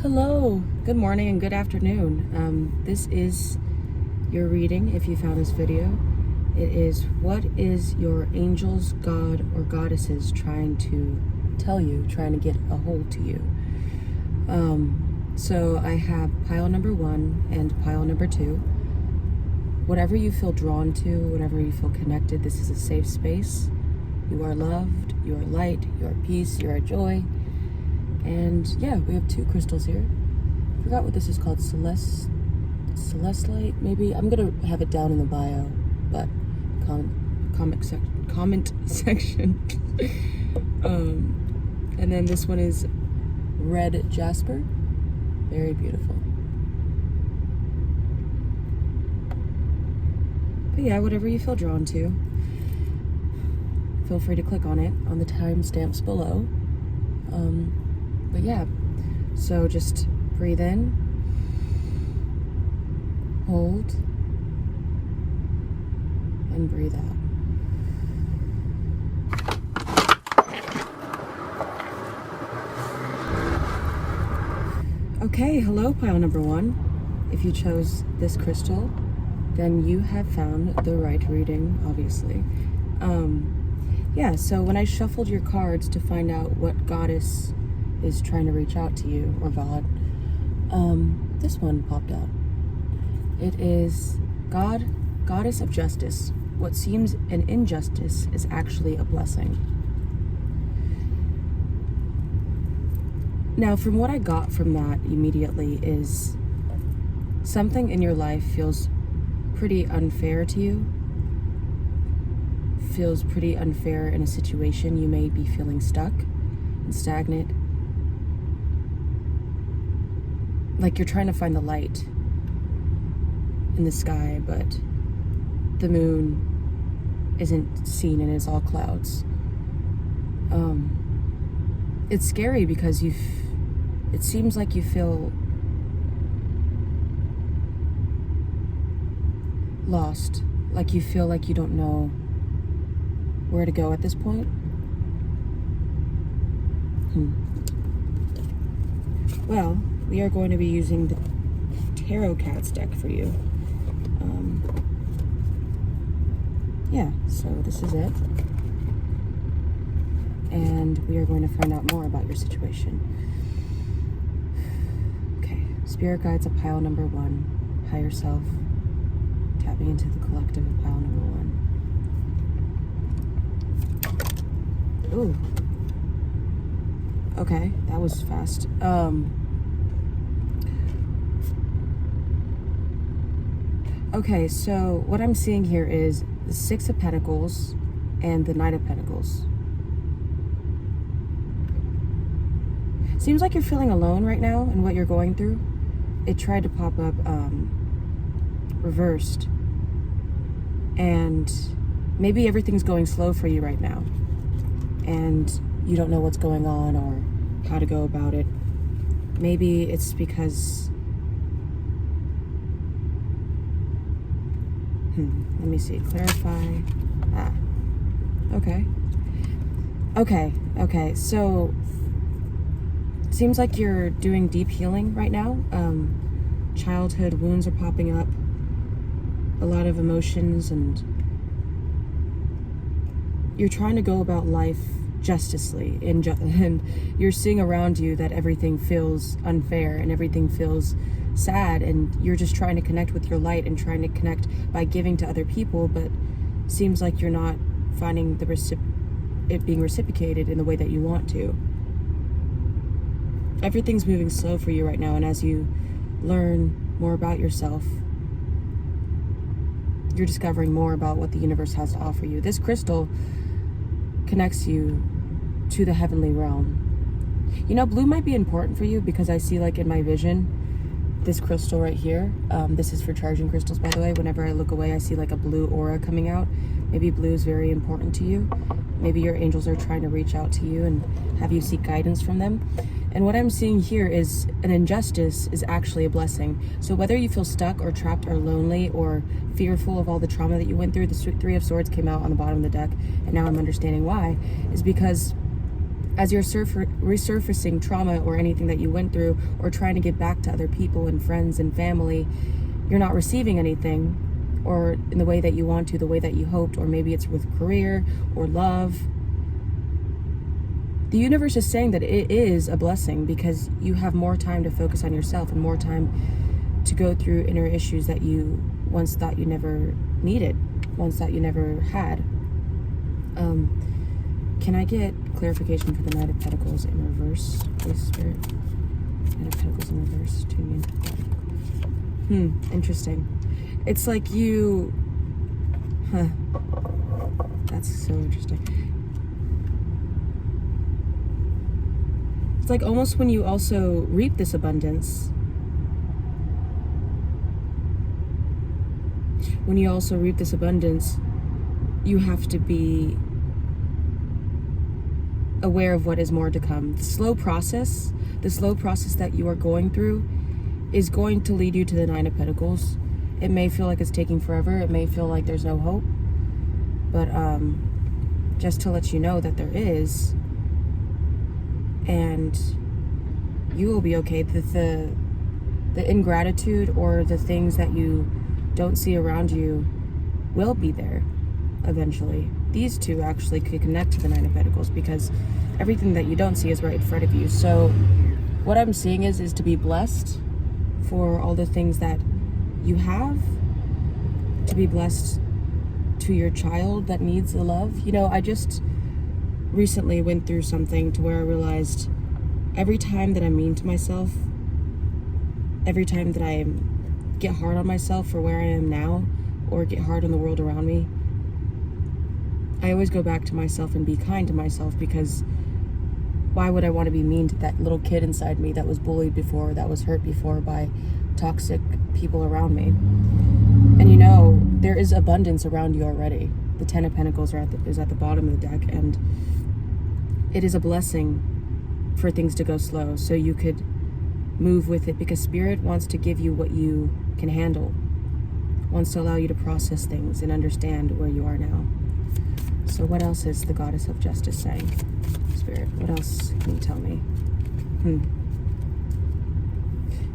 Hello, good morning and good afternoon. This is your reading if you found this video. It is what is your angels, God, or goddesses trying to tell you, trying to get a hold to you. So I have pile number 1 and pile number 2. Whatever you feel drawn to, whatever you feel connected, this is a safe space. You are loved, you are light, you are peace, you are joy. And yeah, we have 2 crystals here. Forgot what this is called, Celestite, maybe? I'm gonna have it down in the bio, but comment section. And then this one is red jasper, very beautiful. But yeah, whatever you feel drawn to, feel free to click on it on the timestamps below. But yeah, so just breathe in, hold, and breathe out. Okay, hello pile number 1. If you chose this crystal, then you have found the right reading, obviously. Yeah, so when I shuffled your cards to find out what goddess is trying to reach out to you, or God, this one popped out. It is God, goddess of justice. What seems an injustice is actually a blessing. Now, from what I got from that immediately is something in your life feels pretty unfair to you. Feels pretty unfair in a situation. You may be feeling stuck and stagnant. Like you're trying to find the light in the sky, but the moon isn't seen and it's all clouds. It's scary because it seems like you feel lost, like you feel like you don't know where to go at this point. Well, we are going to be using the Tarot Cats deck for you. Yeah, so this is it. And we are going to find out more about your situation. Okay, Spirit Guides of pile number 1, Higher Self, tapping into the collective of pile number 1. Ooh. Okay, that was fast. Okay, so what I'm seeing here is the 6 of Pentacles and the Knight of Pentacles. Seems like you're feeling alone right now in what you're going through. It tried to pop up reversed. And maybe everything's going slow for you right now. And you don't know what's going on or how to go about it. Maybe it's because let me see, clarify. Okay, so seems like you're doing deep healing right now. Childhood wounds are popping up, a lot of emotions, and you're trying to go about life justly, and you're seeing around you that everything feels unfair and everything feels sad, and you're just trying to connect with your light and trying to connect by giving to other people, but seems like you're not finding it being reciprocated in the way that you want to. Everything's moving slow for you right now, and as you learn more about yourself, you're discovering more about what the universe has to offer you. This crystal connects you to the heavenly realm. You know, blue might be important for you because I see, like in my vision, this crystal right here. This is for charging crystals, by the way. Whenever I look away, I see like a blue aura coming out. Maybe blue is very important to you. Maybe your angels are trying to reach out to you and have you seek guidance from them. And what I'm seeing here is an injustice is actually a blessing. So whether you feel stuck or trapped or lonely or fearful of all the trauma that you went through, the 3 of Swords came out on the bottom of the deck, and now I'm understanding why, is because As you're resurfacing trauma or anything that you went through, or trying to give back to other people and friends and family, you're not receiving anything, or in the way that you want to, the way that you hoped, or maybe it's with career or love. The universe is saying that it is a blessing because you have more time to focus on yourself and more time to go through inner issues that you once thought you never needed, once thought you never had. Can I get clarification for the Knight of Pentacles in reverse, please, Spirit? Knight of Pentacles in reverse, tuning in. Interesting. It's like you... That's so interesting. It's like almost when you also reap this abundance, you have to be aware of what is more to come. The slow process that you are going through is going to lead you to the Nine of Pentacles. It may feel like it's taking forever. It may feel like there's no hope. But just to let you know that there is, and you will be okay. The ingratitude or the things that you don't see around you will be there eventually. These two actually could connect to the Nine of Pentacles because everything that you don't see is right in front of you. So what I'm seeing is to be blessed for all the things that you have, to be blessed to your child that needs the love. You know, I just recently went through something to where I realized every time that I'm mean to myself, every time that I get hard on myself for where I am now, or get hard on the world around me, I always go back to myself and be kind to myself, because why would I want to be mean to that little kid inside me that was bullied before, that was hurt before by toxic people around me? And you know, there is abundance around you already. The Ten of Pentacles is at the bottom of the deck, and it is a blessing for things to go slow so you could move with it, because Spirit wants to give you what you can handle, wants to allow you to process things and understand where you are now. So what else is the Goddess of Justice saying? Spirit, what else can you tell me?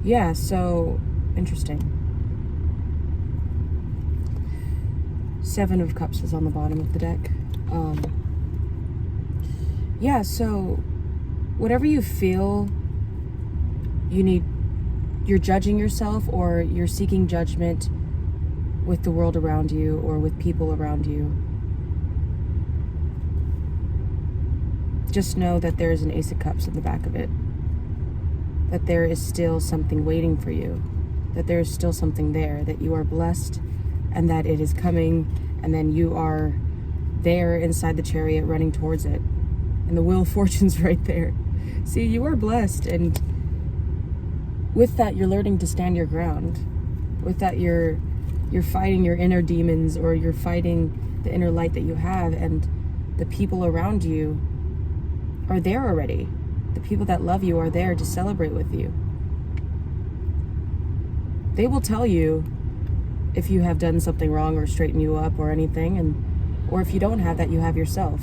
Yeah, so interesting. Seven of Cups is on the bottom of the deck. Yeah, so whatever you feel you're judging yourself, or you're seeking judgment with the world around you or with people around you, just know that there is an Ace of Cups in the back of it. That there is still something waiting for you. That there is still something there. That you are blessed, and that it is coming, and then you are there inside the chariot running towards it. And the Wheel of Fortune's right there. See, you are blessed, and with that, you're learning to stand your ground. With that, you're fighting your inner demons, or you're fighting the inner light that you have, and the people around you are there already. The people that love you are there to celebrate with you. They will tell you if you have done something wrong or straighten you up or anything, or if you don't have that, you have yourself.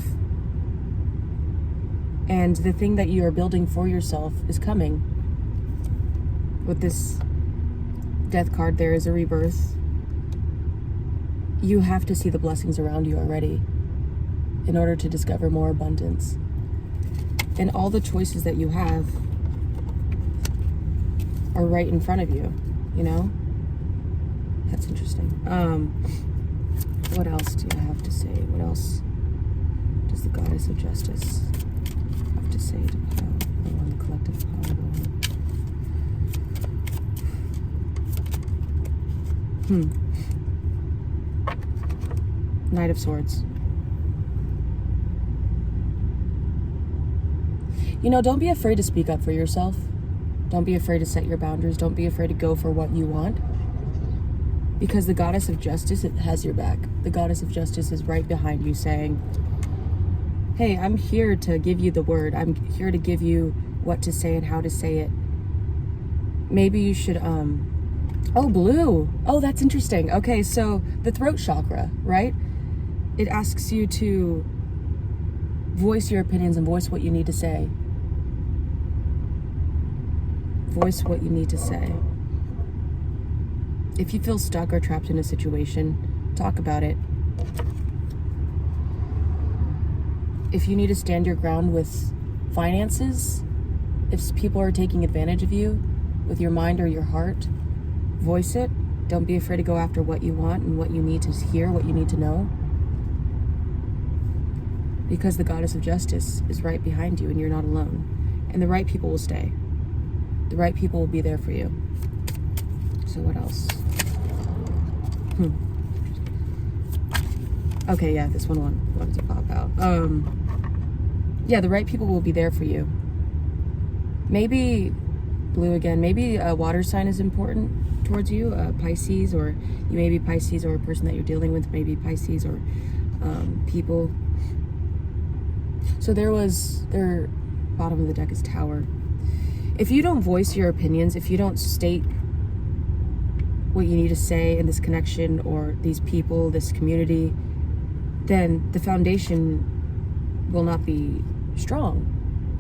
And the thing that you are building for yourself is coming. With this Death card, there is a rebirth. You have to see the blessings around you already in order to discover more abundance. And all the choices that you have are right in front of you, you know? That's interesting. What else do you have to say? What else does the Goddess of Justice have to say to pile on the collective power? Knight of Swords. You know, don't be afraid to speak up for yourself. Don't be afraid to set your boundaries. Don't be afraid to go for what you want. Because the Goddess of Justice has your back. The Goddess of Justice is right behind you saying, hey, I'm here to give you the word. I'm here to give you what to say and how to say it. Maybe you should, oh, blue. Oh, that's interesting. Okay, so the throat chakra, right? It asks you to Voice your opinions and voice what you need to say. Voice what you need to say. If you feel stuck or trapped in a situation, talk about it. If you need to stand your ground with finances, if people are taking advantage of you with your mind or your heart, voice it. Don't be afraid to go after what you want and what you need to hear, what you need to know. Because the goddess of justice is right behind you and you're not alone. And the right people will stay. The right people will be there for you. So what else? Okay, yeah, this one wanted to pop out. Yeah, the right people will be there for you. Maybe, blue again, maybe a water sign is important towards you, Pisces, or you may be Pisces, or a person that you're dealing with may be Pisces, or people. So their bottom of the deck is Tower. If you don't voice your opinions, if you don't state what you need to say in this connection or these people, this community, then the foundation will not be strong.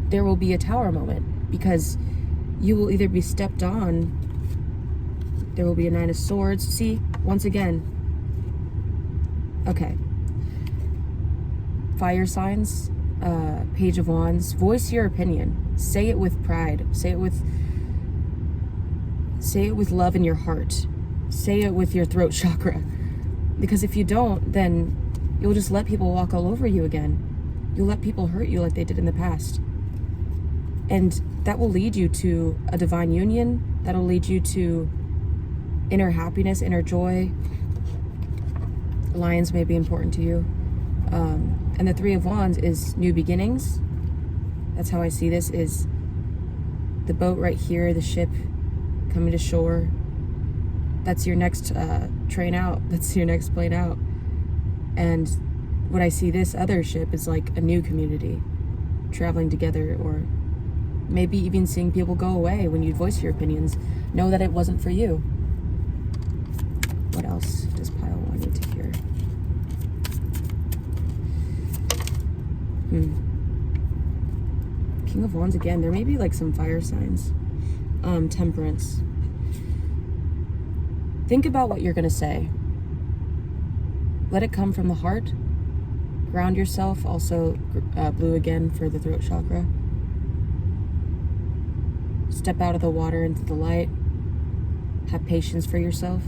There will be a Tower moment because you will either be stepped on, there will be a Nine of Swords. See, once again, okay. Fire signs, Page of Wands. Voice your opinion. Say it with pride. Say it with love in your heart. Say it with your throat chakra. Because if you don't, then you'll just let people walk all over you again. You'll let people hurt you like they did in the past. And that will lead you to a divine union. That'll lead you to inner happiness, inner joy. Lions may be important to you. And the Three of Wands is new beginnings. That's how I see this, is the boat right here, the ship coming to shore. That's your next train out. That's your next plane out. And what I see this other ship is like a new community traveling together, or maybe even seeing people go away when you voice your opinions. Know that it wasn't for you. What else does pile one need to hear? King of Wands again. There may be like some fire signs. Temperance. Think about what you're going to say. Let it come from the heart. Ground yourself. Also, blue again for the throat chakra. Step out of the water into the light. Have patience for yourself.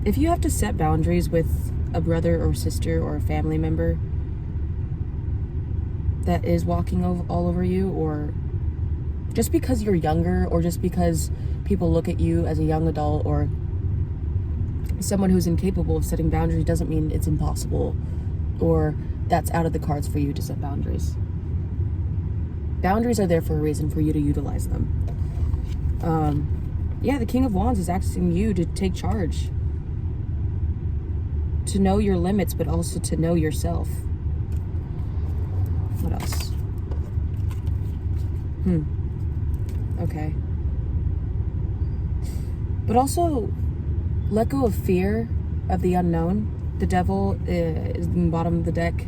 If you have to set boundaries with a brother or sister or a family member that is walking all over you, or just because you're younger, or just because people look at you as a young adult or someone who's incapable of setting boundaries, doesn't mean it's impossible or that's out of the cards for you to set boundaries. Boundaries are there for a reason, for you to utilize them. Yeah, the King of Wands is asking you to take charge, to know your limits, but also to know yourself. What else? Okay. But also, let go of fear of the unknown. The Devil is in the bottom of the deck.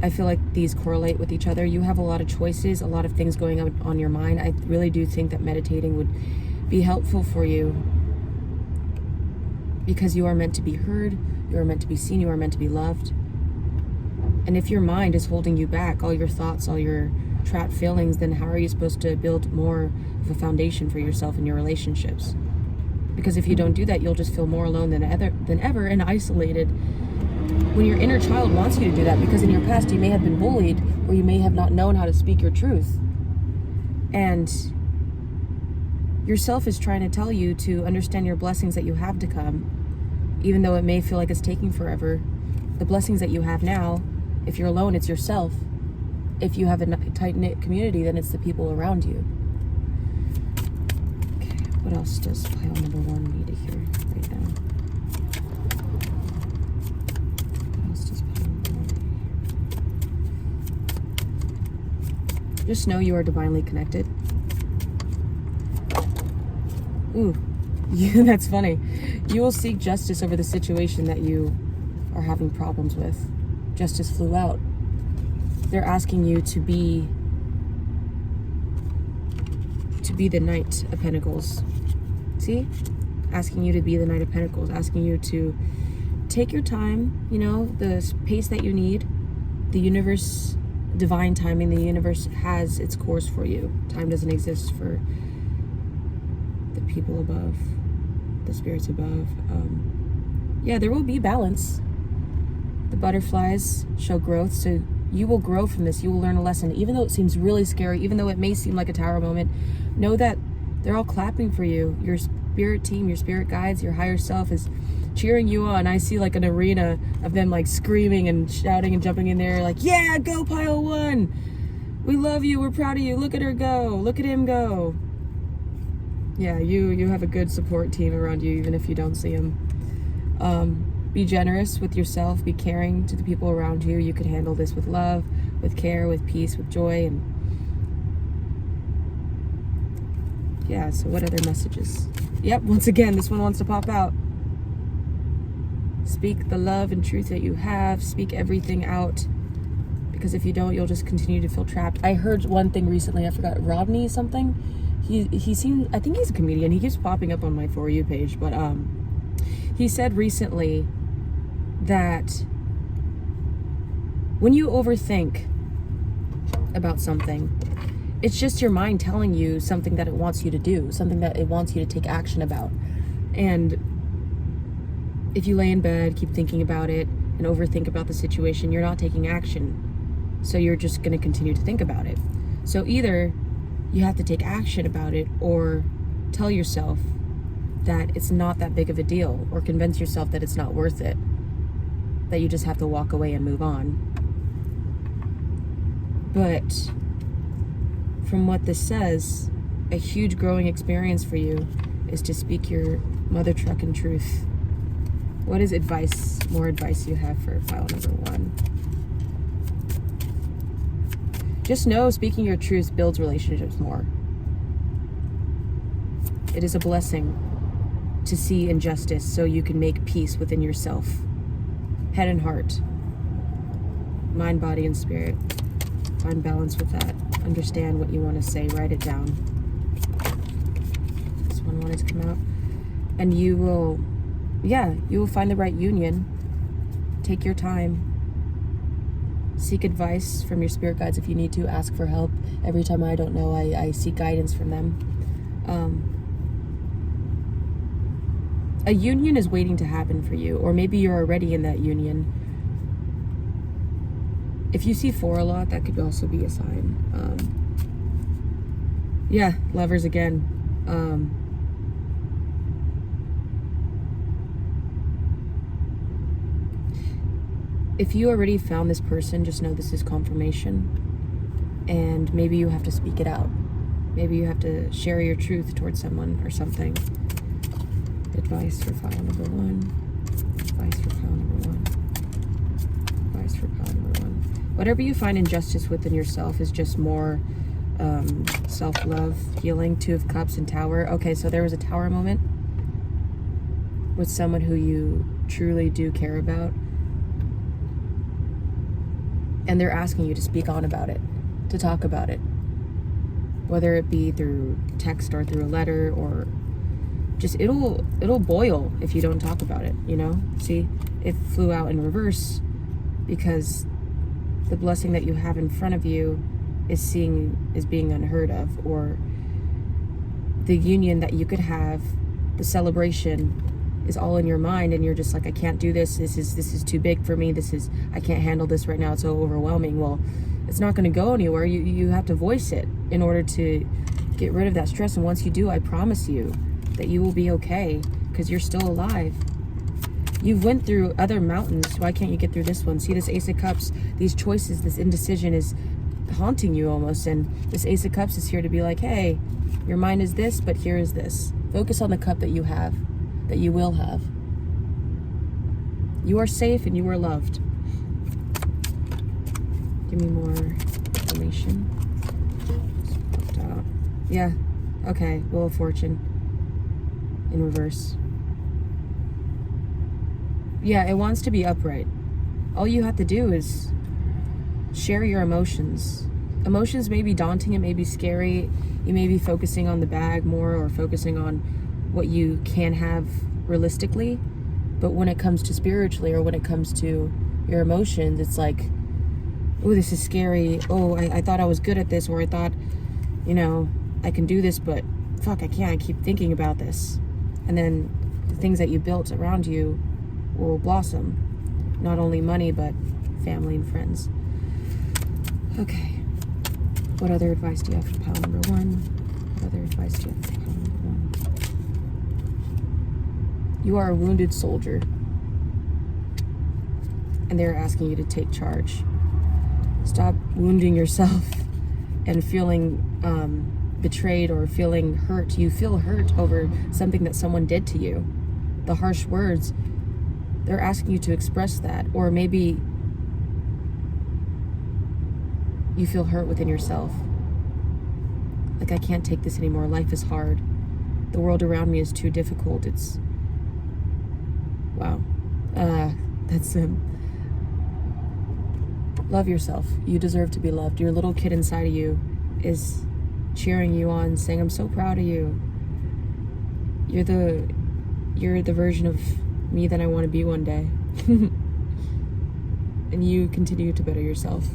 I feel like these correlate with each other. You have a lot of choices, a lot of things going on your mind. I really do think that meditating would be helpful for you, because you are meant to be heard, you are meant to be seen, you are meant to be loved. And if your mind is holding you back, all your thoughts, all your trapped feelings, then how are you supposed to build more of a foundation for yourself in your relationships? Because if you don't do that, you'll just feel more alone than ever and isolated. When your inner child wants you to do that, because in your past you may have been bullied, or you may have not known how to speak your truth. And yourself is trying to tell you to understand your blessings that you have to come, even though it may feel like it's taking forever. The blessings that you have now, if you're alone, it's yourself. If you have a tight-knit community, then it's the people around you. Okay, what else does pile number one need to hear right now? What else does pile number one need to hear? Just know you are divinely connected. Ooh, that's funny. You will seek justice over the situation that you are having problems with. Justice flew out. They're asking you to be the Knight of Pentacles. See? Asking you to be the Knight of Pentacles. Asking you to take your time, you know, the pace that you need. The universe, divine timing, the universe has its course for you. Time doesn't exist for the people above, the spirits above. Yeah, there will be balance. The butterflies show growth, so you will grow from this. You will learn a lesson. Even though it seems really scary, even though it may seem like a tower moment, know that they're all clapping for you. Your spirit team, your spirit guides, your higher self is cheering you on. I see like an arena of them like screaming and shouting and jumping in there like, yeah, go pile one. We love you. We're proud of you. Look at her go. Look at him go. Yeah, you have a good support team around you, even if you don't see them. Be generous with yourself. Be caring to the people around you. You could handle this with love, with care, with peace, with joy. And yeah, so what other messages? Yep, once again, this one wants to pop out. Speak the love and truth that you have. Speak everything out. Because if you don't, you'll just continue to feel trapped. I heard one thing recently. I forgot. Rodney something. He seemed, I think he's a comedian. He keeps popping up on my For You page. But he said recently that when you overthink about something, it's just your mind telling you something that it wants you to do, something that it wants you to take action about. And if you lay in bed, keep thinking about it, and overthink about the situation, you're not taking action. So you're just going to continue to think about it. So either you have to take action about it, or tell yourself that it's not that big of a deal, or convince yourself that it's not worth it, that you just have to walk away and move on. But from what this says, a huge growing experience for you is to speak your mother truckin' truth. What is advice, more advice you have for pile number one? Just know speaking your truth builds relationships more. It is a blessing to see injustice so you can make peace within yourself. Head and heart. Mind, body, and spirit. Find balance with that. Understand what you want to say. Write it down. This one wanted to come out. And you will, you will find the right union. Take your time. Seek advice from your spirit guides if you need to. Ask for help. Every time I don't know, I seek guidance from them. A union is waiting to happen for you, or maybe you're already in that union. If you see 4 a lot, that could also be a sign. Lovers again. If you already found this person, just know this is confirmation. And maybe you have to speak it out. Maybe you have to share your truth towards someone or something. Advice for pile number one. Advice for pile number one. Advice for pile number one. Whatever you find injustice within yourself is just more self-love, healing. 2 of Cups and Tower. Okay, so there was a Tower moment with someone who you truly do care about. And they're asking you to speak on about it, to talk about it. Whether it be through text or through a letter, or just it'll boil if you don't talk about it, you know? See, it flew out in reverse because the blessing that you have in front of you is being unheard of, or the union that you could have, the celebration is all in your mind, and you're just like, I can't do this. This is too big for me. I can't handle this right now. It's so overwhelming. Well, it's not going to go anywhere. You have to voice it in order to get rid of that stress. And once you do, I promise you that you will be okay, because you're still alive. You've went through other mountains. Why can't you get through this one? See, this Ace of Cups, these choices, this indecision is haunting you almost. And this Ace of Cups is here to be like, hey, your mind is this, but here is this. Focus on the cup that you have, that you will have. You are safe and you are loved. Give me more information. Yeah, okay, Wheel of Fortune in reverse. Yeah, it wants to be upright. All you have to do is share your emotions. Emotions may be daunting, it may be scary. You may be focusing on the bag more or focusing on what you can have realistically. But when it comes to spiritually or when it comes to your emotions, it's like, oh, this is scary. Oh, I thought I was good at this, or I thought, I can do this, but fuck, I can't. I keep thinking about this. And then the things that you built around you will blossom. Not only money, but family and friends. Okay. What other advice do you have for pile number 1? What other advice do you have for pile number 1? You are a wounded soldier. And they're asking you to take charge. Stop wounding yourself and feeling betrayed or feeling hurt. You feel hurt over something that someone did to you. The harsh words, they're asking you to express that. Or maybe you feel hurt within yourself. Like, I can't take this anymore. Life is hard. The world around me is too difficult. It's... Wow. That's love yourself. You deserve to be loved. Your little kid inside of you is cheering you on, saying, I'm so proud of you. You're the version of me that I want to be one day. And you continue to better yourself.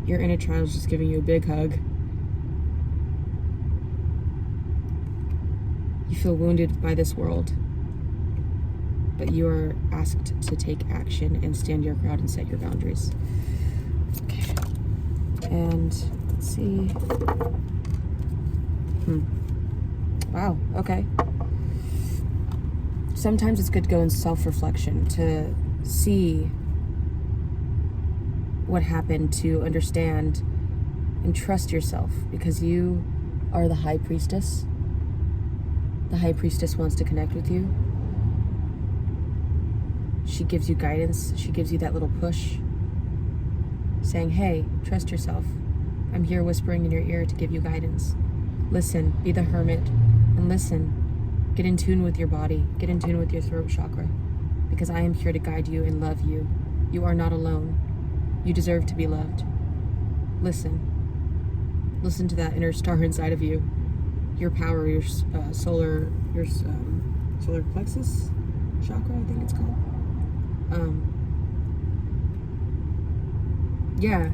Your inner child is just giving you a big hug. You feel wounded by this world, but you are asked to take action and stand your ground and set your boundaries. Okay. And let's see. Wow, okay. Sometimes it's good to go in self-reflection, to see what happened, to understand and trust yourself, because you are the high priestess. The high priestess wants to connect with you. She gives you guidance. She gives you that little push, saying, hey, trust yourself. I'm here whispering in your ear to give you guidance. Listen, be the hermit, and listen. Get in tune with your body. Get in tune with your throat chakra, because I am here to guide you and love you. You are not alone. You deserve to be loved. Listen. Listen to that inner star inside of you. Your power, your solar plexus chakra, I think it's called. Yeah,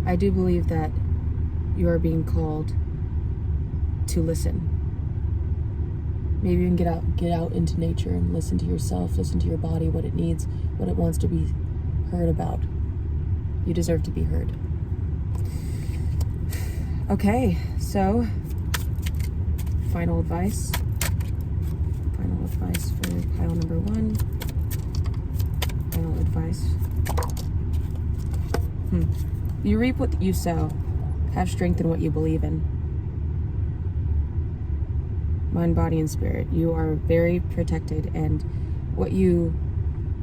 I do believe that you are being called to listen. Maybe even get out into nature and listen to yourself, listen to your body, what it needs, what it wants to be heard about. You deserve to be heard. Okay, so final advice. Final advice for pile number 1. Final advice. You reap what you sow. Have strength in what you believe in. Mind, body, and spirit. You are very protected, and what you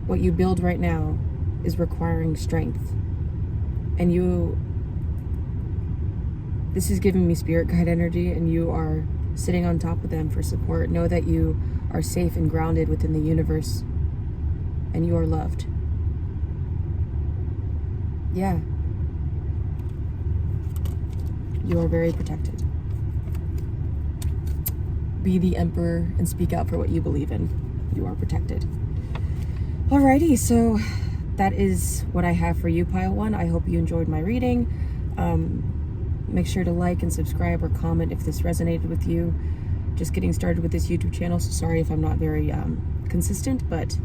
build right now is requiring strength. And this is giving me spirit guide energy, and you are sitting on top of them for support. Know that you are safe and grounded within the universe, and you are loved. Yeah. You are very protected. Be the emperor and speak out for what you believe in. You are protected. Alrighty, so that is what I have for you, Pile 1. I hope you enjoyed my reading. Make sure to like and subscribe or comment if this resonated with you. Just getting started with this YouTube channel, so sorry if I'm not very consistent, but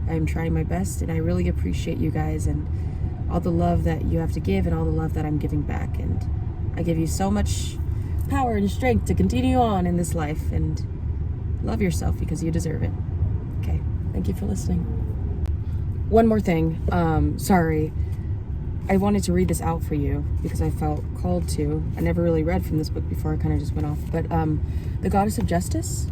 I'm trying my best, and I really appreciate you guys and all the love that you have to give and all the love that I'm giving back. And I give you so much power and strength to continue on in this life, and love yourself because you deserve it. Okay, thank you for listening. One more thing, sorry. I wanted to read this out for you because I felt called to. I never really read from this book before, I kind of just went off. But the Goddess of Justice.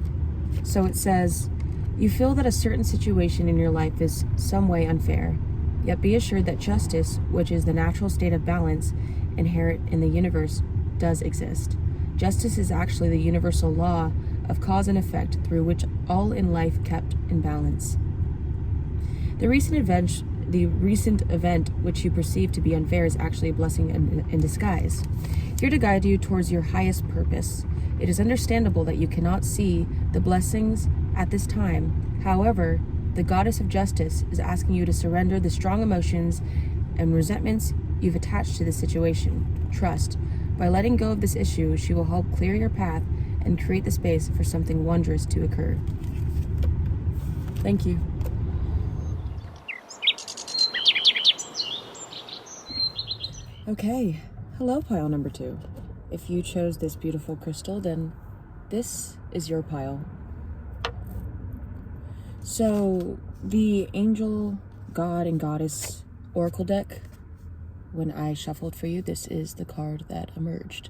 So it says, you feel that a certain situation in your life is some way unfair, yet be assured that justice, which is the natural state of balance inherent in the universe, does exist. Justice is actually the universal law of cause and effect through which all in life kept in balance. The recent event which you perceive to be unfair is actually a blessing in disguise, here to guide you towards your highest purpose. It is understandable that you cannot see the blessings at this time. However, the goddess of justice is asking you to surrender the strong emotions and resentments you've attached to the situation. Trust. By letting go of this issue, she will help clear your path and create the space for something wondrous to occur. Thank you. Okay, hello pile number 2. If you chose this beautiful crystal, then this is your pile. So the angel, god, and goddess oracle deck, when I shuffled for you, this is the card that emerged.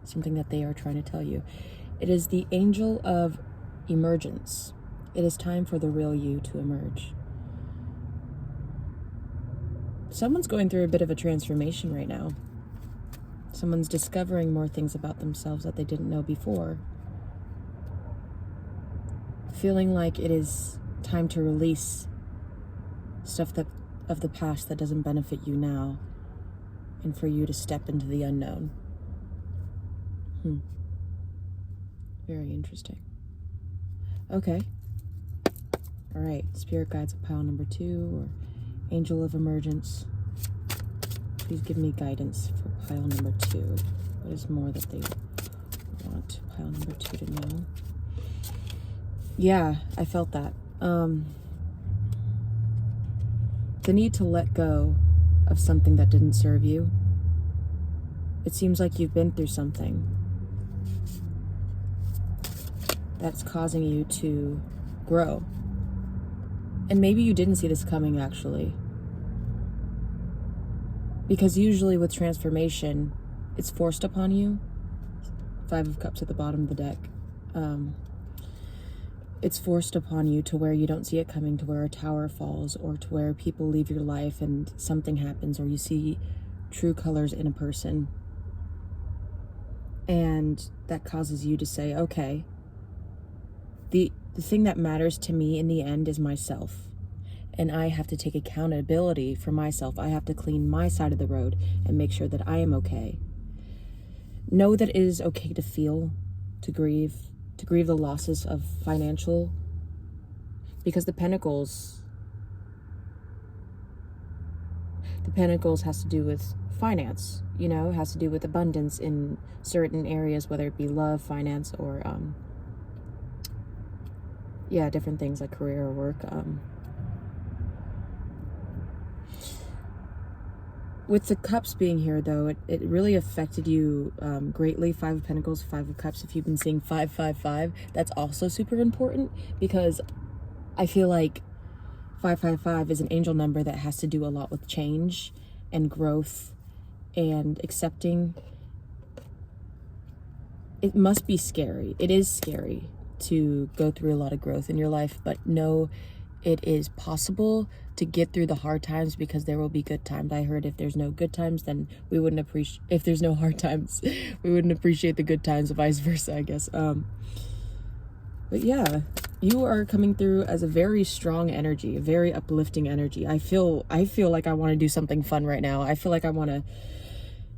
Something that they are trying to tell you. It is the angel of emergence. It is time for the real you to emerge. Someone's going through a bit of a transformation right now. Someone's discovering more things about themselves that they didn't know before. Feeling like it is time to release stuff that of the past that doesn't benefit you now, and for you to step into the unknown. Very interesting. Okay. All right, spirit guides of pile number 2, or angel of emergence. Please give me guidance for pile number 2. What is more that they want pile number 2 to know? Yeah, I felt that. The need to let go of something that didn't serve you. It seems like you've been through something that's causing you to grow. And maybe you didn't see this coming, actually. Because usually with transformation, it's forced upon you. 5 of Cups at the bottom of the deck. It's forced upon you to where you don't see it coming, to where a tower falls, or to where people leave your life and something happens, or you see true colors in a person. And that causes you to say, okay, the thing that matters to me in the end is myself. And I have to take accountability for myself. I have to clean my side of the road and make sure that I am okay. Know that it is okay to feel, to grieve the losses of financial, because the Pentacles has to do with finance, you know, it has to do with abundance in certain areas, whether it be love, finance, or different things like career or work. With the Cups being here, though, it really affected you greatly. 5 of Pentacles, 5 of Cups. If you've been seeing 555, that's also super important, because I feel like 555 is an angel number that has to do a lot with change and growth and accepting. It must be scary. It is scary to go through a lot of growth in your life, but know it is possible to get through the hard times, because there will be good times. I heard if there's no good times, then we wouldn't appreciate, if there's no hard times, we wouldn't appreciate the good times, vice versa, I guess. But yeah, you are coming through as a very strong energy, a very uplifting energy. I feel like I want to do something fun right now. I feel like I want to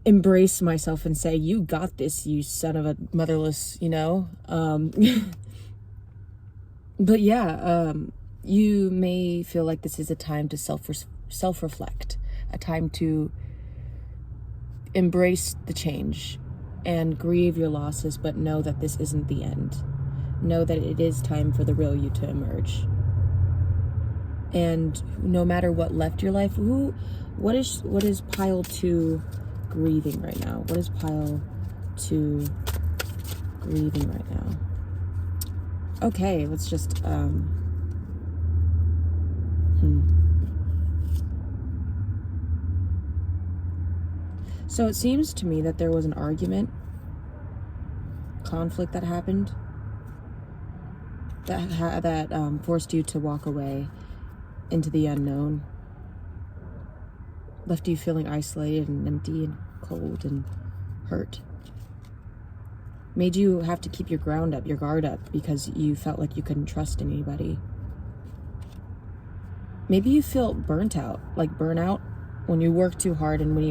embrace myself and say, you got this, you son of a motherless, you know? But yeah, you may feel like this is a time to self-reflect, a time to embrace the change and grieve your losses, but know that this isn't the end. Know that it is time for the real you to emerge. And no matter what left your life, what is pile 2 grieving right now? What is pile 2 grieving right now? Okay, let's just So it seems to me that there was an argument, conflict that happened, that forced you to walk away into the unknown, left you feeling isolated and empty and cold and hurt. made you have to keep your guard up, because you felt like you couldn't trust anybody. Maybe you feel burnt out, like burnout, when you work too hard and when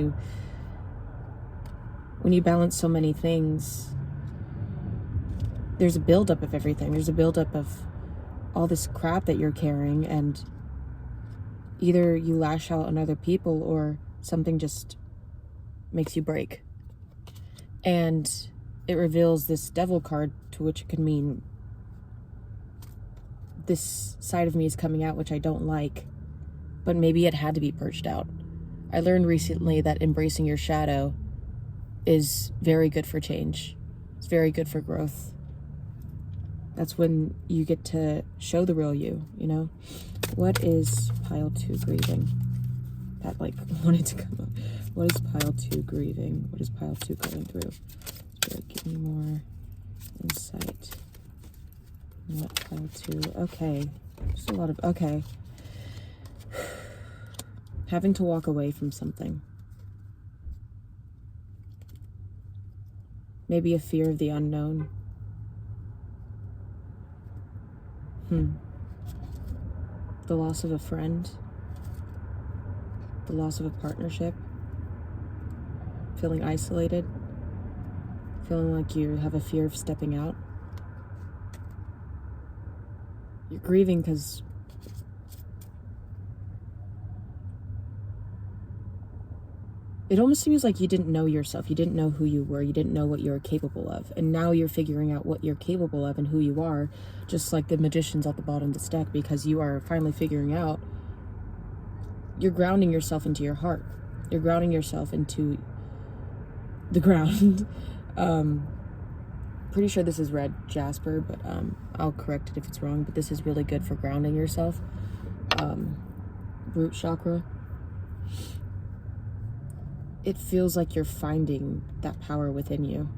you balance so many things. There's a buildup of everything. There's a buildup of all this crap that you're carrying, and either you lash out on other people or something just makes you break. And it reveals this devil card, to which it could mean this side of me is coming out, which I don't like, but maybe it had to be purged out. I learned recently that embracing your shadow is very good for change. It's very good for growth. That's when you get to show the real you, you know? What is pile 2 grieving? That like wanted to come up. What is pile 2 grieving? What is pile 2 going through? Spirit, give me more insight. What pile 2? Okay. Just a lot of, okay. Having to walk away from something. Maybe a fear of the unknown. The loss of a friend. The loss of a partnership. Feeling isolated. Feeling like you have a fear of stepping out. You're grieving because it almost seems like you didn't know yourself. You didn't know who you were. You didn't know what you were capable of. And now you're figuring out what you're capable of and who you are, just like the magicians at the bottom of this deck, because you are finally figuring out. You're grounding yourself into your heart. You're grounding yourself into the ground. Pretty sure this is red jasper, but I'll correct it if it's wrong. But this is really good for grounding yourself. Root chakra. It feels like you're finding that power within you.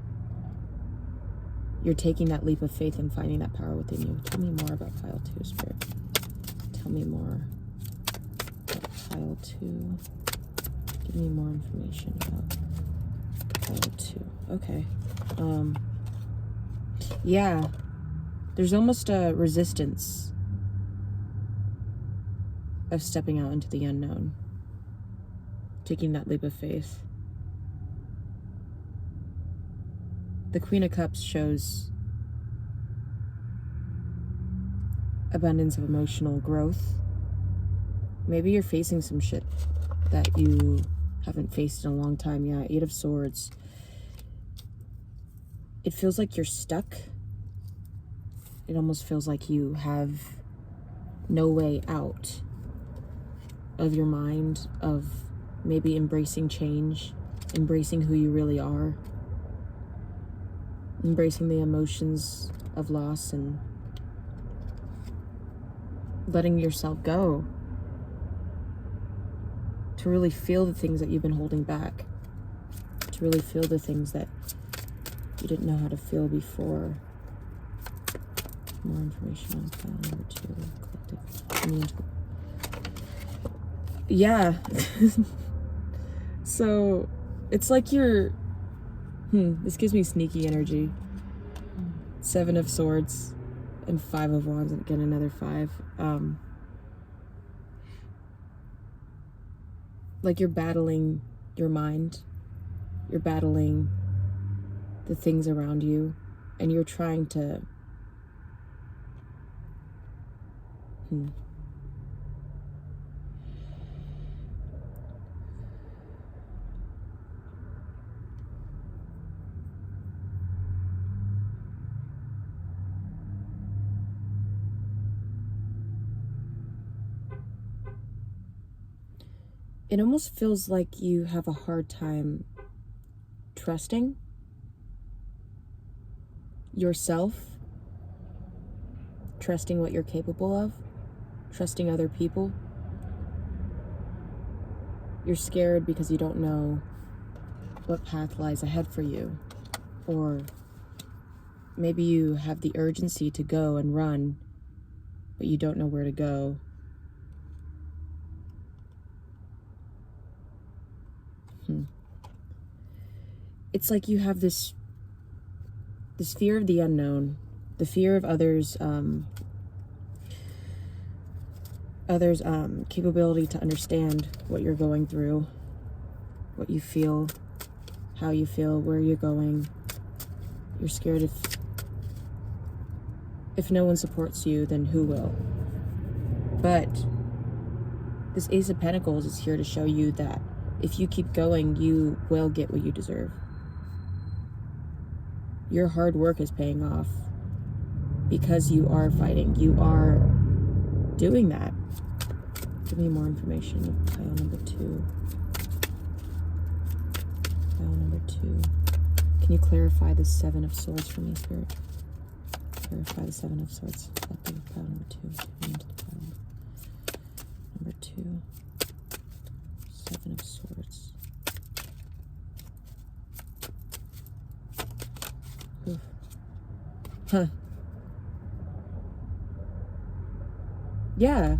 You're taking that leap of faith and finding that power within you. Tell me more about pile 2, Spirit. Tell me more about pile 2. Give me more information about pile 2. Okay. Yeah. There's almost a resistance of stepping out into the unknown. Taking that leap of faith. The Queen of Cups shows abundance of emotional growth. Maybe you're facing some shit that you haven't faced in a long time. Yeah, 8 of Swords. It feels like you're stuck. It almost feels like you have no way out of your mind, of maybe embracing change, embracing who you really are, embracing the emotions of loss and letting yourself go to really feel the things that you've been holding back, to really feel the things that you didn't know how to feel before. More information on file number 2, collective. Yeah. So it's like you're this gives me sneaky energy. 7 of Swords and 5 of Wands, and again another 5. Like you're battling your mind, you're battling the things around you, and you're trying to it almost feels like you have a hard time trusting yourself, trusting what you're capable of, trusting other people. You're scared because you don't know what path lies ahead for you. Or maybe you have the urgency to go and run, but you don't know where to go. It's like you have this This fear of the unknown, the fear of others' capability to understand what you're going through, what you feel, how you feel, where you're going. You're scared if no one supports you, then who will? But this Ace of Pentacles is here to show you that if you keep going, you will get what you deserve. Your hard work is paying off because you are fighting. You are doing that. Give me more information of pile number 2. Pile number 2. Can you clarify the 7 of Swords for me, Spirit? Clarify the 7 of Swords. Collective pile number 2. Into the pile number 2. 7 of Swords. Oof. Huh. Yeah.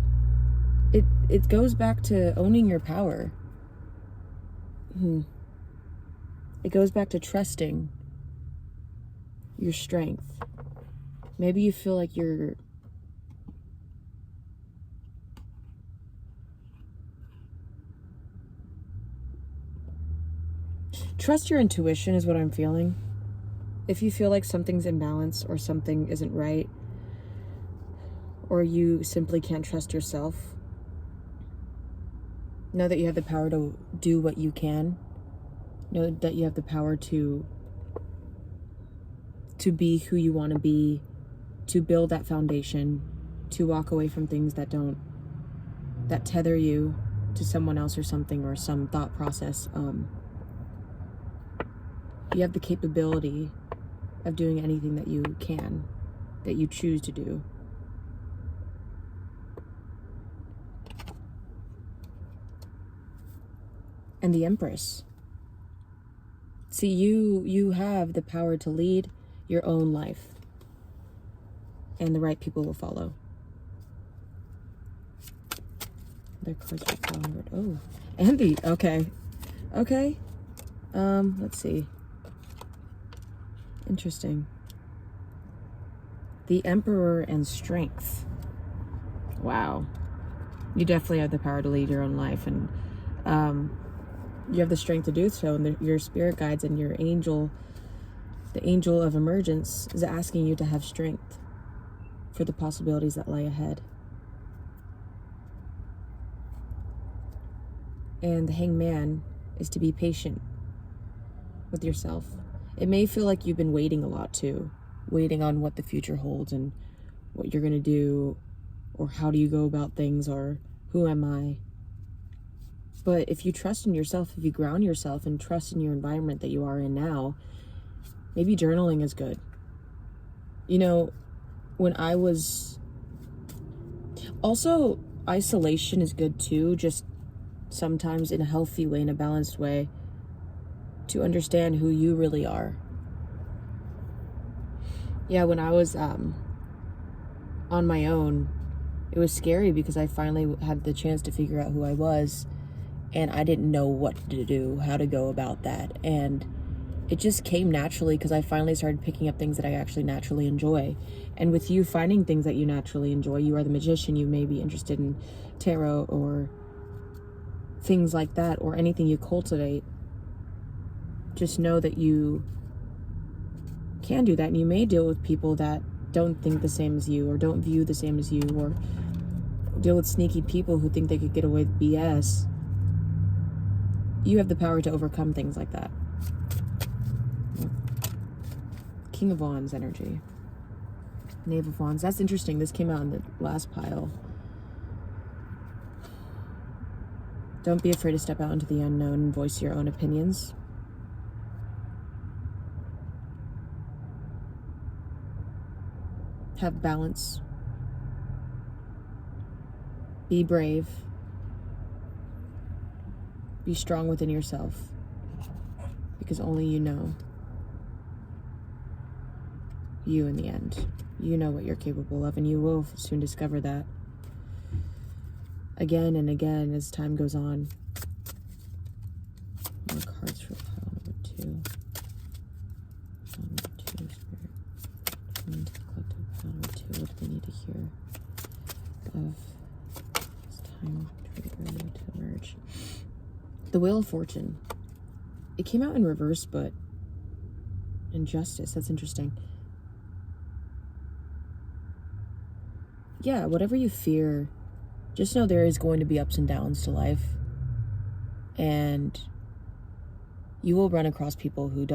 It goes back to owning your power. It goes back to trusting your strength. Maybe you feel like you're trust your intuition is what I'm feeling. If you feel like something's imbalanced or something isn't right, or you simply can't trust yourself, know that you have the power to do what you can. Know that you have the power to be who you want to be, to build that foundation, to walk away from things that tether you to someone else or something or some thought process. You have the capability of doing anything that you can, that you choose to do. And the Empress. See, you have the power to lead your own life. And the right people will follow. Their cards are forward. Oh, and the, okay. Okay. Let's see. Interesting. The Emperor and Strength. Wow. You definitely have the power to lead your own life, and you have the strength to do so, and your spirit guides and your angel, the angel of emergence, is asking you to have strength for the possibilities that lie ahead. And the Hangman is to be patient with yourself. It may feel like you've been waiting a lot too, waiting on what the future holds and what you're going to do, or how do you go about things, or who am I? But if you trust in yourself, if you ground yourself and trust in your environment that you are in now, maybe journaling is good. You know, when I was... Also, isolation is good too, just sometimes in a healthy way, in a balanced way, to understand who you really are. Yeah, when I was on my own, it was scary because I finally had the chance to figure out who I was, and I didn't know what to do, how to go about that. And it just came naturally because I finally started picking up things that I actually naturally enjoy. And with you finding things that you naturally enjoy, you are the magician, you may be interested in tarot or things like that, or anything you cultivate. Just know that you can do that, and you may deal with people that don't think the same as you, or don't view the same as you, or deal with sneaky people who think they could get away with BS. You have the power to overcome things like that. King of Wands energy. Knave of Wands. That's interesting. This came out in the last pile. Don't be afraid to step out into the unknown and voice your own opinions. Have balance. Be brave. Be strong within yourself, because only you know. You in the end. You know what you're capable of, and you will soon discover that. Again and again as time goes on. More cards for pile number 2. Pile number 2, Spirit. of... It's time for the Virgo to emerge. The Wheel of Fortune. It came out in reverse, but in Justice. That's interesting. Yeah, whatever you fear, just know there is going to be ups and downs to life. And you will run across people who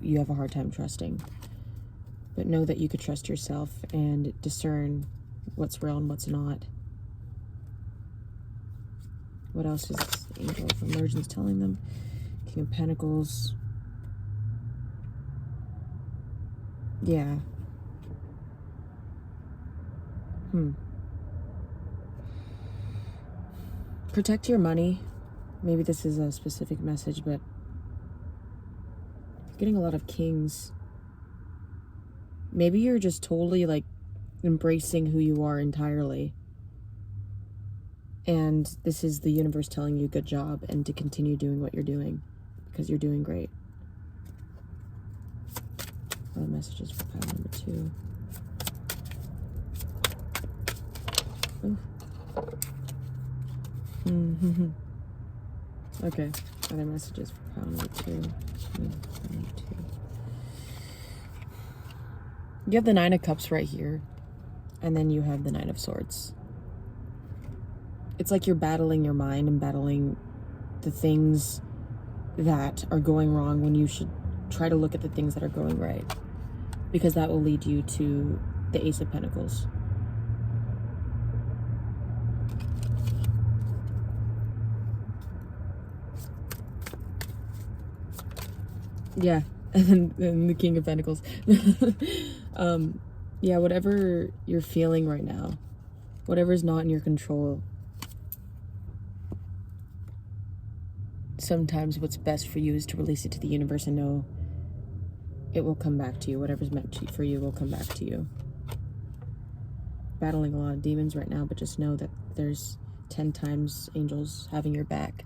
you have a hard time trusting. But know that you could trust yourself and discern what's real and what's not. What else is the Angel of Emergence telling them? King of Pentacles. Yeah. Protect your money. Maybe this is a specific message, but I'm getting a lot of kings. Maybe you're just totally like embracing who you are entirely. And this is the universe telling you good job and to continue doing what you're doing because you're doing great. Other messages for pile number 2. Ooh. Okay, other messages for pile number 2. You have the 9 of Cups right here, and then you have the 9 of Swords. It's like you're battling your mind and battling the things that are going wrong when you should try to look at the things that are going right, because that will lead you to the Ace of Pentacles. Yeah, and then the King of Pentacles. Yeah, whatever you're feeling right now, whatever's not in your control, sometimes what's best for you is to release it to the universe and know it will come back to you. Whatever's meant for you will come back to you. Battling a lot of demons right now, but just know that there's 10 times angels having your back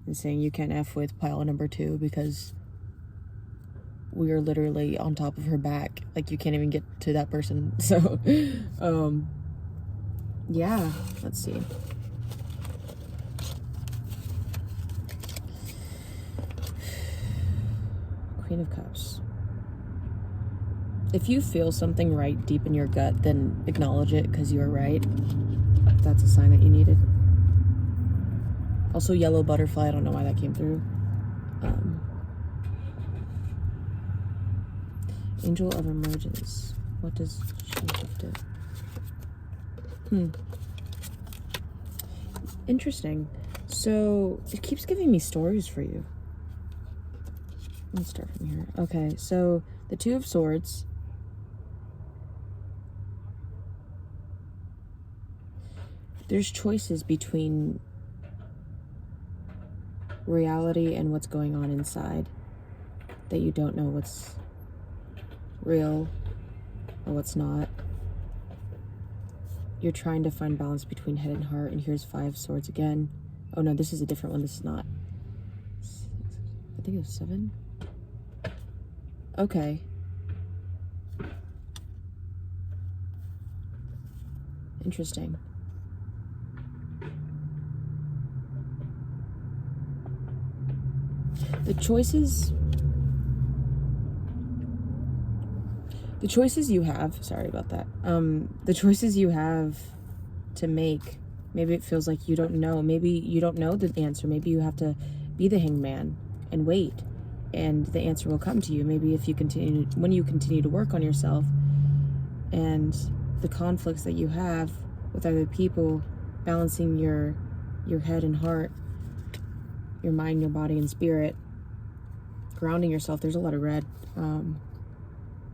and saying you can't F with pile number 2 because we are literally on top of her back. Like, you can't even get to that person. So, yeah, let's see. Queen of Cups. If you feel something right deep in your gut, then acknowledge it because you are right. That's a sign that you needed. Also, yellow butterfly. I don't know why that came through. Angel of Emergence. What does she have to... Interesting. So, it keeps giving me stories for you. Let's start from here. Okay, so the 2 of Swords. There's choices between reality and what's going on inside that you don't know what's real or what's not. You're trying to find balance between head and heart, and here's 5 Swords again. Oh no, this is a different one. This is not. I think it was 7. Okay. Interesting. The choices you have, sorry about that. The choices you have to make, maybe it feels like you don't know. Maybe you don't know the answer. Maybe you have to be the hangman and wait, and the answer will come to you. Maybe if you when you continue to work on yourself and the conflicts that you have with other people, balancing your head and heart, your mind, your body, and spirit, grounding yourself. There's a lot of red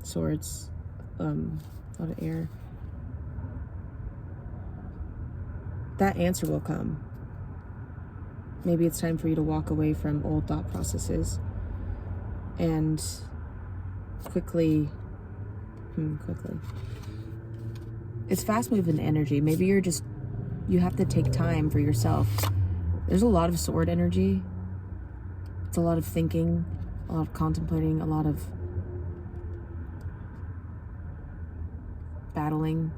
Swords, a lot of air. That answer will come. Maybe it's time for you to walk away from old thought processes and quickly. It's fast moving energy. Maybe you have to take time for yourself. There's a lot of sword energy. It's a lot of thinking, a lot of contemplating, a lot of battling.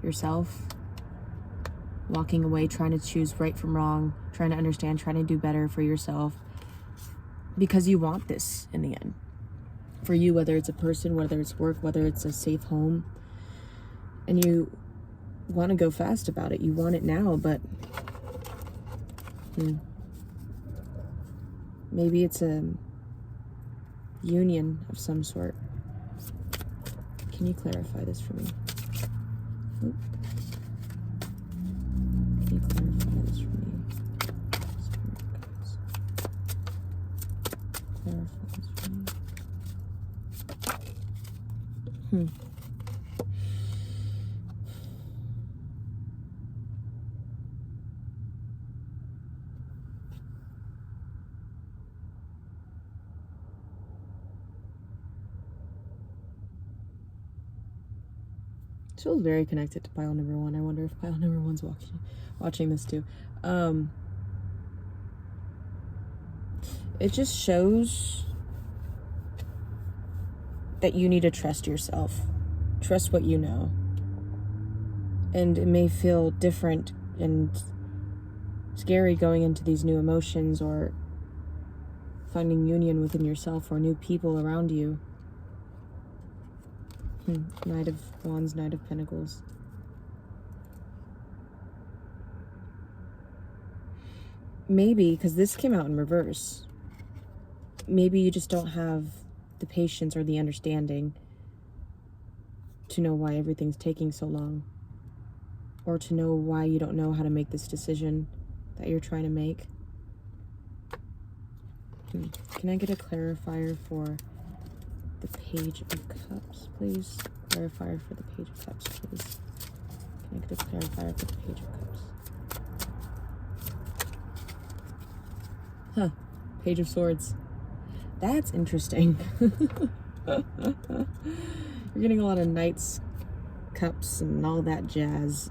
yourself, walking away, trying to choose right from wrong, trying to understand, trying to do better for yourself, because you want this in the end. For you, whether it's a person, whether it's work, whether it's a safe home, and you want to go fast about it. You want it now, but maybe it's a union of some sort. Can you clarify this for me? Oop. Can you clarify this for me? Clarify this for me. It feels very connected to pile number 1. I wonder if pile number 1's watching this too. It just shows that you need to trust yourself. Trust what you know. And it may feel different and scary going into these new emotions or finding union within yourself or new people around you. Knight of Wands, Knight of Pentacles. Maybe, because this came out in reverse, maybe you just don't have the patience or the understanding to know why everything's taking so long, or to know why you don't know how to make this decision that you're trying to make. Can I get a clarifier for the Page of Cups, please? Clarifier for the Page of Cups, please. Can I get a clarifier for the Page of Cups? Page of Swords. That's interesting. You're getting a lot of Knights, Cups, and all that jazz.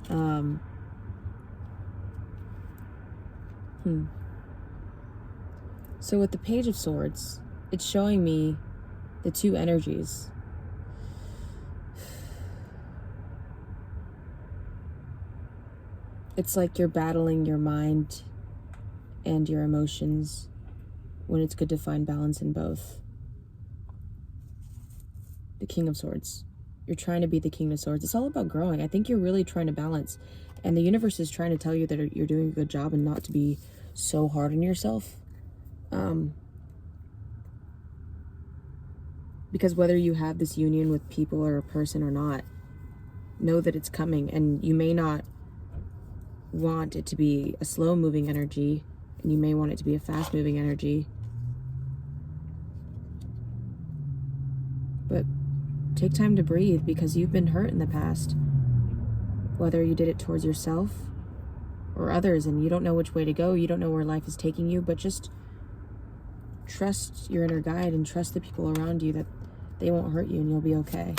So with the Page of Swords, it's showing me the two energies. It's like you're battling your mind and your emotions when it's good to find balance in both. The King of Swords. You're trying to be the King of Swords. It's all about growing. I think you're really trying to balance. And the universe is trying to tell you that you're doing a good job and not to be so hard on yourself. Because whether you have this union with people or a person or not, know that it's coming. And you may not want it to be a slow moving energy, and you may want it to be a fast moving energy. But take time to breathe, because you've been hurt in the past, whether you did it towards yourself or others, and you don't know which way to go. You don't know where life is taking you, but just trust your inner guide and trust the people around you that they won't hurt you and you'll be okay.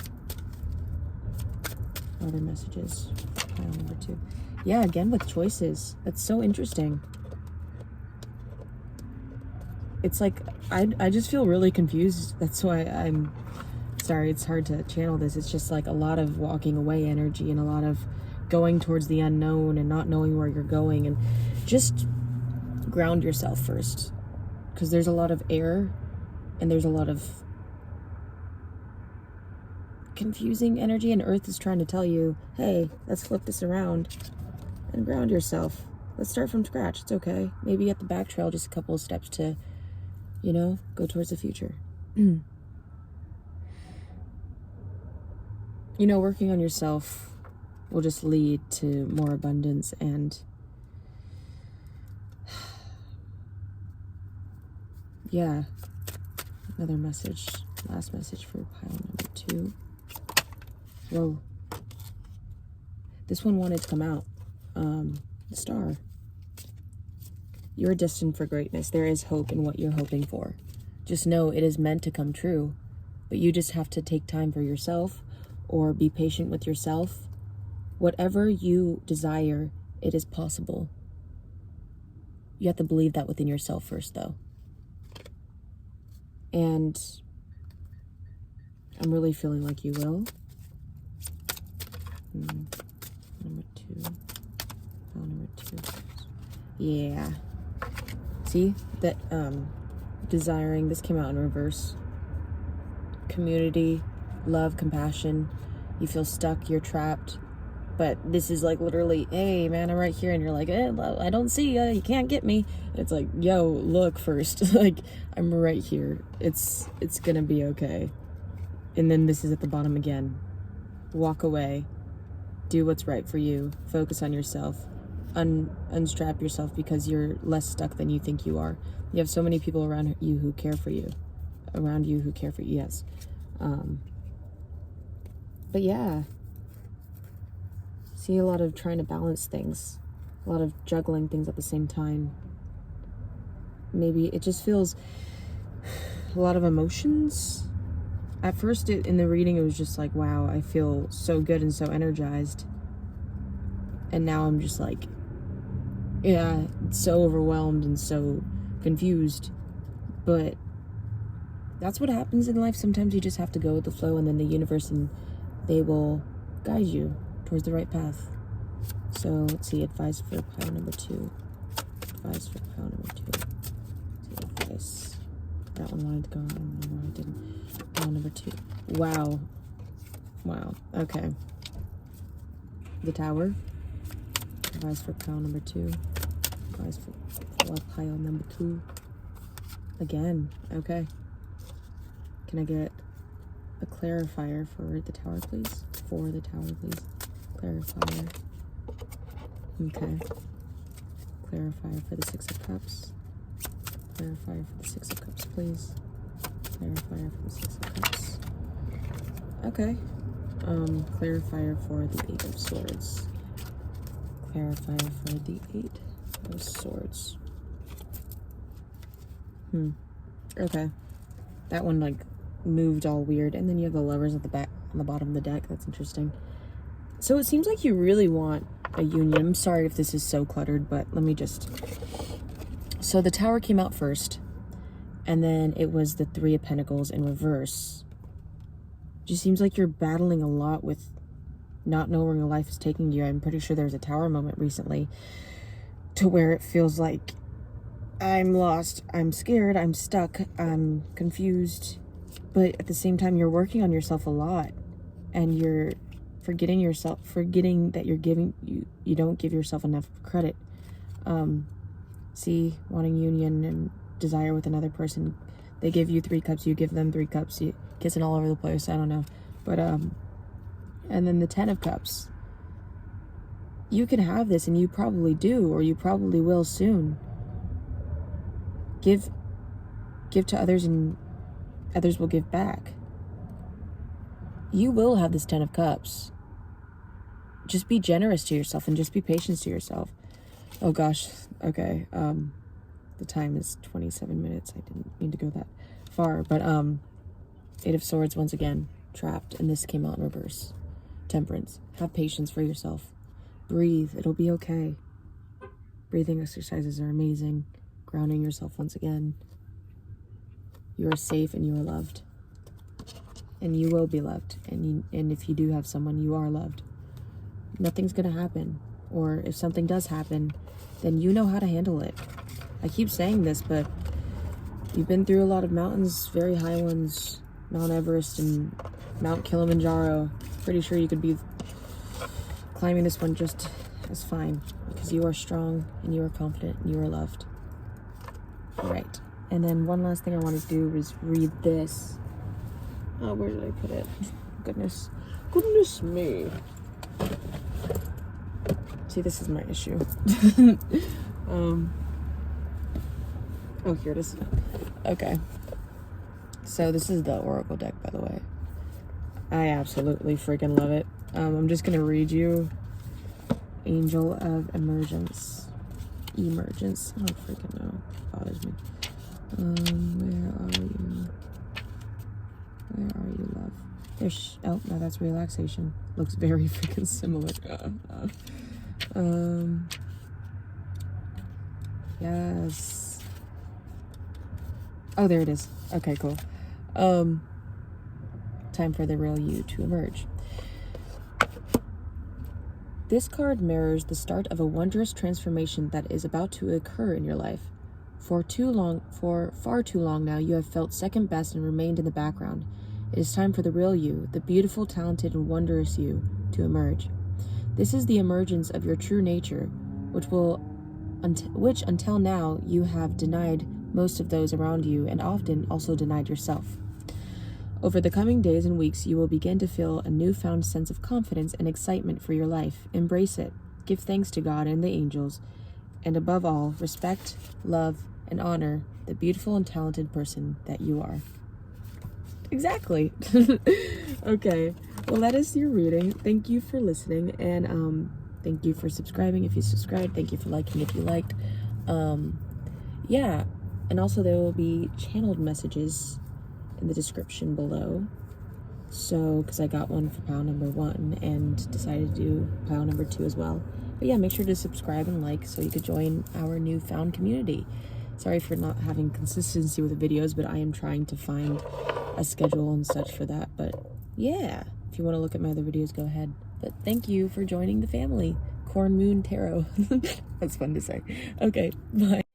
Other messages. Pile number 2. Yeah, again with choices. That's so interesting. It's like, I just feel really confused. That's why I'm sorry, it's hard to channel this. It's just like a lot of walking away energy and a lot of going towards the unknown and not knowing where you're going. And just ground yourself first, because there's a lot of air and there's a lot of confusing energy, and Earth is trying to tell you, hey, let's flip this around and ground yourself. Let's start from scratch. It's okay. Maybe you have to back trail just a couple of steps to, you know, go towards the future. You know, working on yourself will just lead to more abundance. And yeah, another message, last message for pile number 2. Whoa. This one wanted to come out. The Star. You're destined for greatness. There is hope in what you're hoping for. Just know it is meant to come true, but you just have to take time for yourself or be patient with yourself. Whatever you desire, it is possible. You have to believe that within yourself first, though. And I'm really feeling like you will. Yeah. See? That, desiring, this came out in reverse. Community, love, compassion. You feel stuck, you're trapped. But this is like literally, hey man, I'm right here, and you're like, I don't see you, you can't get me. And it's like, yo, look first. Like, I'm right here. It's gonna be okay. And then this is at the bottom again. Walk away. Do what's right for you. Focus on yourself. Unstrap yourself, because you're less stuck than you think you are. You have so many people around you who care for you. Yes. But yeah. See a lot of trying to balance things. A lot of juggling things at the same time. Maybe it just feels a lot of emotions. At first in the reading, it was just like, wow, I feel so good and so energized. And now I'm just like, yeah, so overwhelmed and so confused. But that's what happens in life. Sometimes you just have to go with the flow, and then the universe, and they will guide you towards the right path. So let's see, advice for pile number 2. Advice for pile number 2. Let's see, advice. That one wanted to go on. I don't know why I didn't. Pile number 2. Wow. Wow. Okay. The Tower. Advice for pile number 2. Advice for pile number 2. Again. Okay. Can I get a clarifier for the Tower, please? For the Tower, please. Clarifier. Okay. Clarifier for the 6 of Cups. Clarifier for the 6 of Cups, please. Clarifier for the 6 of Cups. Okay. Clarifier for the 8 of Swords. Clarifier for the 8 of Swords. Okay. That one, like, moved all weird. And then you have the Lovers at the back, on the bottom of the deck. That's interesting. So it seems like you really want a union. I'm sorry if this is so cluttered, but let me just... So the Tower came out first, and then it was the 3 of Pentacles in reverse. Just seems like you're battling a lot with not knowing where your life is taking you. I'm pretty sure there was a Tower moment recently to where it feels like I'm lost, I'm scared, I'm stuck, I'm confused. But at the same time, you're working on yourself a lot, and you're forgetting that you're giving, you don't give yourself enough credit. See, wanting union and desire with another person. They give you 3 cups, you give them 3 cups, you kissing all over the place, I don't know. But, and then the 10 of Cups. You can have this, and you probably do, or you probably will soon. Give to others, and others will give back. You will have this 10 of Cups. Just be generous to yourself, and just be patient to yourself. Oh gosh, okay. The time is 27 minutes. I didn't mean to go that far, but 8 of Swords once again, trapped, and this came out in reverse. Temperance. Have patience for yourself. Breathe. It'll be okay. Breathing exercises are amazing. Grounding yourself once again. You are safe and you are loved. And you will be loved. And if you do have someone, you are loved. Nothing's gonna happen. Or if something does happen, then you know how to handle it. I keep saying this, but you've been through a lot of mountains, very high ones, Mount Everest and Mount Kilimanjaro. Pretty sure you could be climbing this one just as fine, because you are strong and you are confident and you are loved. Right. And then one last thing I want to do is read this. Oh, where did I put it? Goodness me. See, this is my issue. Oh, here it is. Okay. So this is the Oracle deck, by the way. I absolutely freaking love it. I'm just gonna read you Angel of Emergence. Emergence. I don't freaking know. It bothers me. Where are you? Where are you, love? There's... Oh, no, that's relaxation. Looks very freaking similar. Yes. Oh, there it is. Okay, cool. Time for the real you to emerge. This card mirrors the start of a wondrous transformation that is about to occur in your life. For far too long now, you have felt second best and remained in the background. It is time for the real you, the beautiful, talented, and wondrous you, to emerge. This is the emergence of your true nature, which until now you have denied most of those around you and often also denied yourself. Over the coming days and weeks, you will begin to feel a newfound sense of confidence and excitement for your life. Embrace it. Give thanks to God and the angels, and above all, respect, love, and honor the beautiful and talented person that you are. Exactly. Okay. Well, that is your reading. Thank you for listening, and thank you for subscribing if you subscribed. Thank you for liking if you liked. Yeah. And also there will be channeled messages in the description below. So, because I got one for pile number 1 and decided to do pile number 2 as well. But yeah, make sure to subscribe and like so you could join our newfound community. Sorry for not having consistency with the videos, but I am trying to find a schedule and such for that. But yeah, if you want to look at my other videos, go ahead. But thank you for joining the family. Cornmoon Tarot. That's fun to say. Okay, bye.